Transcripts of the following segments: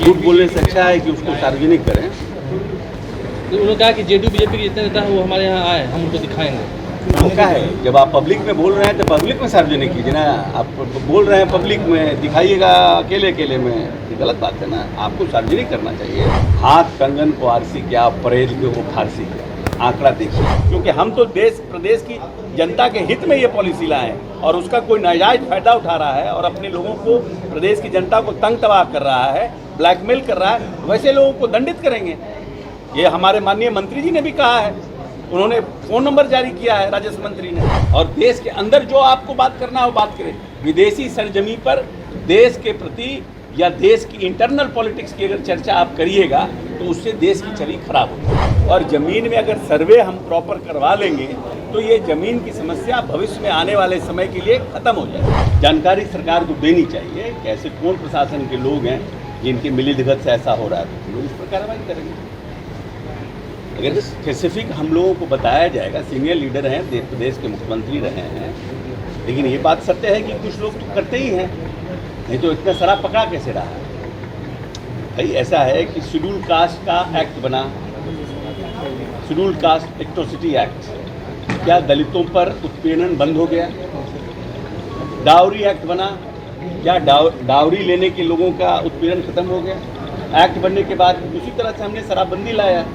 झूठ बोलने से अच्छा है कि उसको सार्वजनिक करें। तो उन्होंने कहा कि जेडीयू बीजेपी के जितने नेता हैं वो हमारे यहाँ आए, हम उनको दिखाएंगे। तो क्या है, जब आप पब्लिक में बोल रहे हैं तो पब्लिक में सार्वजनिक कीजिए ना। आप बोल रहे हैं पब्लिक में, दिखाइएगा अकेले अकेले में, ये गलत बात है ना। आपको सार्वजनिक करना चाहिए। हाथ कंगन को आरसी क्या, परेल के वो फारसी क्या, आंकड़ा देखिए। क्योंकि हम तो देश प्रदेश की जनता के हित में ये पॉलिसी लाए हैं और उसका कोई नाजायज फायदा उठा रहा है और अपने लोगों को, प्रदेश की जनता को तंग तबाह कर रहा है, ब्लैकमेल कर रहा है, वैसे लोगों को दंडित करेंगे। ये हमारे माननीय मंत्री जी ने भी कहा है, उन्होंने फ़ोन नंबर जारी किया है राजस्व मंत्री ने। और देश के अंदर जो आपको बात करना है वो बात करें। विदेशी सरजमी पर देश के प्रति या देश की इंटरनल पॉलिटिक्स की अगर चर्चा आप करिएगा तो उससे देश की छवि खराब होगी। और ज़मीन में अगर सर्वे हम प्रॉपर करवा लेंगे तो ये ज़मीन की समस्या भविष्य में आने वाले समय के लिए ख़त्म हो जाएगी। जानकारी सरकार को देनी चाहिए कि ऐसे कौन प्रशासन के लोग हैं जिनकी मिलीभगत से ऐसा हो रहा है, तो लोग इस पर कार्रवाई करेंगे। अगर स्पेसिफिक हम लोगों को बताया जाएगा, सीनियर लीडर हैं, प्रदेश के मुख्यमंत्री रहे हैं, लेकिन ये बात सत्य है कि कुछ लोग तो करते ही हैं, नहीं तो इतना शराब पकड़ा कैसे रहा है। भाई ऐसा है कि शेड्यूल कास्ट का एक्ट बना, शेड्यूल कास्ट एट्रोसिटी एक्ट, क्या दलितों पर उत्पीड़न बंद हो गया? डाउरी एक्ट बना, क्या डाउरी लेने के लोगों का उत्पीड़न खत्म हो गया? एक्ट बनने के बाद उसी तरह से हमने शराबबंदी लाया,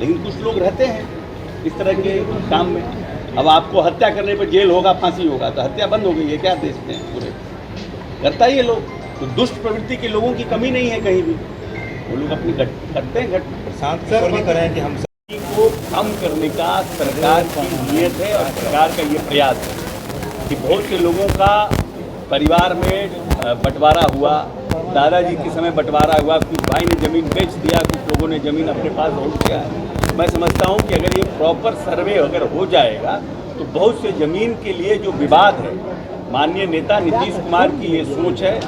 लेकिन कुछ लोग रहते हैं इस तरह के काम में। अब आपको हत्या करने पर जेल होगा, फांसी होगा, तो हत्या बंद हो गई है क्या देश में? पूरे करता ही ये लोग। तो दुष्ट प्रवृत्ति के लोगों की कमी नहीं है कहीं भी, वो लोग अपनी करते हैं शांत करें कि हम को कम करने का सरकार की नीयत है और सरकार का ये प्रयास है कि बहुत से लोगों का परिवार में बंटवारा हुआ, दादाजी के समय बंटवारा हुआ, कुछ भाई ने ज़मीन बेच दिया, कुछ लोगों ने ज़मीन अपने पास होल्ड किया है। मैं समझता हूँ कि अगर ये प्रॉपर सर्वे अगर हो जाएगा तो बहुत से ज़मीन के लिए जो विवाद है, माननीय नेता नीतीश कुमार की ये सोच है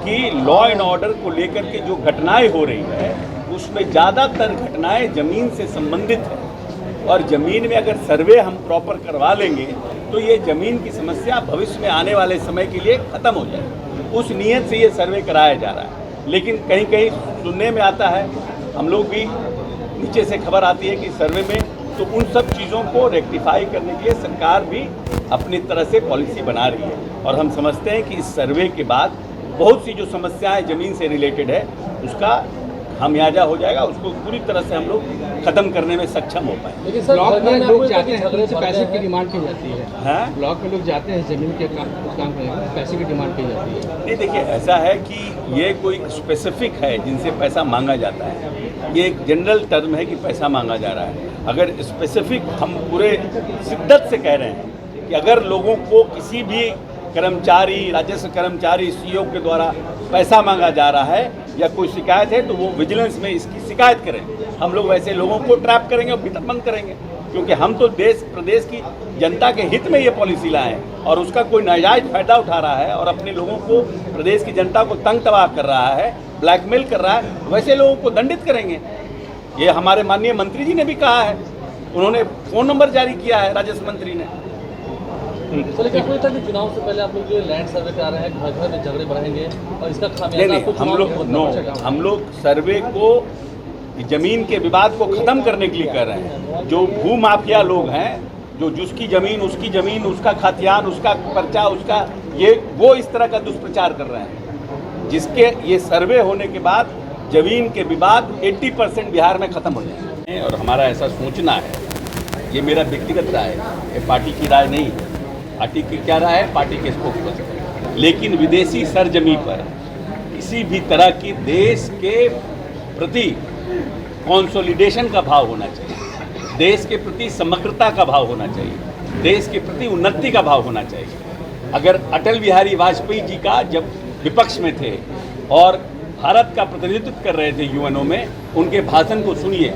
कि लॉ एंड ऑर्डर को लेकर के जो घटनाएं हो रही है उसमें ज़्यादातर घटनाएं ज़मीन से संबंधित है। और ज़मीन में अगर सर्वे हम प्रॉपर करवा लेंगे तो ये ज़मीन की समस्या भविष्य में आने वाले समय के लिए ख़त्म हो जाएगी। उस नीयत से ये सर्वे कराया जा रहा है। लेकिन कहीं कहीं सुनने में आता है, हम लोग भी नीचे से खबर आती है कि सर्वे में, तो उन सब चीज़ों को रेक्टिफाई करने के लिए सरकार भी अपनी तरह से पॉलिसी बना रही है। और हम समझते हैं कि इस सर्वे के बाद बहुत सी जो समस्याएं ज़मीन से रिलेटेड है उसका खामियाजा हो जाएगा, उसको पूरी तरह से हम लोग खत्म करने में सक्षम हो पाए। लेकिन सर, ब्लॉक में लोग जाते हैं तो पैसे की डिमांड की जाती है। हाँ, ब्लॉक में लोग जाते हैं जमीन के काम करने, पैसे की डिमांड की जाती है। नहीं देखिए, ऐसा है कि ये कोई स्पेसिफिक है जिनसे पैसा मांगा जाता है, ये एक जनरल टर्म है कि पैसा मांगा जा रहा है। अगर स्पेसिफिक हम पूरे शिद्दत से कह रहे हैं कि अगर लोगों को किसी भी कर्मचारी, राजस्व कर्मचारी, सीओ के द्वारा पैसा मांगा जा रहा है या कोई शिकायत है तो वो विजिलेंस में इसकी शिकायत करें। हम लोग वैसे लोगों को ट्रैप करेंगे और भीतर बंद करेंगे, क्योंकि हम तो देश प्रदेश की जनता के हित में ये पॉलिसी लाए हैं और उसका कोई नाजायज फायदा उठा रहा है और अपने लोगों को, प्रदेश की जनता को तंग तबाह कर रहा है, ब्लैकमेल कर रहा है, वैसे लोगों को दंडित करेंगे। ये हमारे माननीय मंत्री जी ने भी कहा है, उन्होंने फ़ोन नंबर जारी किया है राजस्व मंत्री ने। तो लेकिन कोई था कि चुनाव से पहले आप लोग जो लैंड सर्वे करा रहे हैं, घर घर में झगड़े बढ़ेंगे और इसका खामियाजा आपको हम लोग सर्वे को, जमीन के विवाद को खत्म करने के लिए कर रहे हैं। जो भू माफिया लोग हैं, जो जिसकी जमीन उसकी जमीन, उसका खतियान, उसका पर्चा, उसका ये, वो इस तरह का दुष्प्रचार कर रहे हैं, जिसके ये सर्वे होने के बाद जमीन के विवाद 80% बिहार में खत्म हो जाएंगे। और हमारा ऐसा सोचना है, ये मेरा व्यक्तिगत राय है, ये पार्टी की राय नहीं है। पार्टी की क्या राय है? पार्टी के स्पोक्सपर्सन। लेकिन विदेशी सरजमी पर किसी भी तरह की देश के प्रति कंसोलिडेशन का भाव होना चाहिए, देश के प्रति समग्रता का भाव होना चाहिए, देश के प्रति उन्नति का भाव होना चाहिए। अगर अटल बिहारी वाजपेयी जी का जब विपक्ष में थे और भारत का प्रतिनिधित्व कर रहे थे यूएनओ में, उनके भाषण को सुनिए,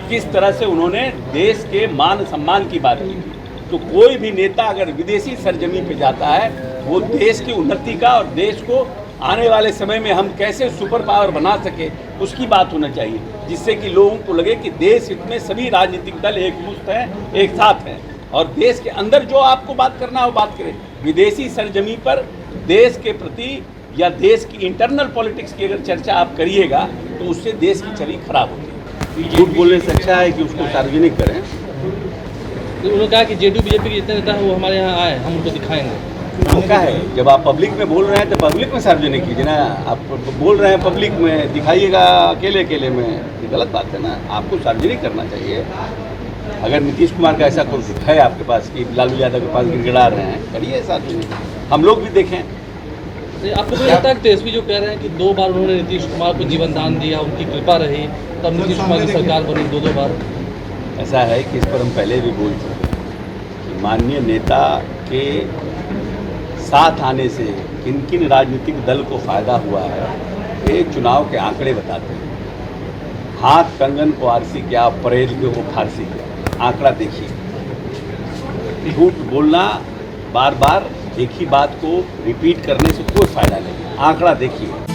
किस तरह से उन्होंने देश के मान सम्मान की बात की। तो कोई भी नेता अगर विदेशी सरजमी पे जाता है, वो देश की उन्नति का और देश को आने वाले समय में हम कैसे सुपर पावर बना सके उसकी बात होना चाहिए, जिससे कि लोगों को लगे कि देश हित में सभी राजनीतिक दल एकमुश्त हैं, एक साथ हैं। और देश के अंदर जो आपको बात करना हो बात करें। विदेशी सरजमी पर देश के प्रति या देश की इंटरनल पॉलिटिक्स की अगर चर्चा आप करिएगा तो उससे देश की छवि खराब होती है। झूठ बोलने से अच्छा है कि उसको सार्वजनिक करें। तो उन्होंने कहा कि जेडीयू बीजेपी के जितने नेता हैं वो हमारे यहाँ आए, हम उनको दिखाएंगे। तो क्या है, जब आप पब्लिक में बोल रहे हैं तो पब्लिक में सार्वजनिक कीजिए ना। आप बोल रहे हैं पब्लिक में, दिखाइएगा अकेले अकेले में, ये गलत बात है ना। आपको सार्वजनिक करना चाहिए। अगर नीतीश कुमार का ऐसा कुछ है आपके पास कि लालू यादव के पास गिड़गिड़ा रहे हैं, करिए सार्वजनिक, हम लोग भी देखें। तो आपको तो लगता है कि तेजस्वी जो कह रहे हैं कि 2 बार उन्होंने नीतीश कुमार को जीवन दान दिया, उनकी कृपा रही, तब नीतीश कुमार की सरकार बनी 2 बार। ऐसा है कि इस पर हम पहले भी बोल चुके हैं कि माननीय नेता के साथ आने से किन किन राजनीतिक दल को फायदा हुआ है, ये चुनाव के आंकड़े बताते हैं। हाथ कंगन को आरसी क्या, परेल के वो फारसी क्या, आंकड़ा देखिए। झूठ बोलना, बार बार एक ही बात को रिपीट करने से कोई फायदा नहीं, आंकड़ा देखिए।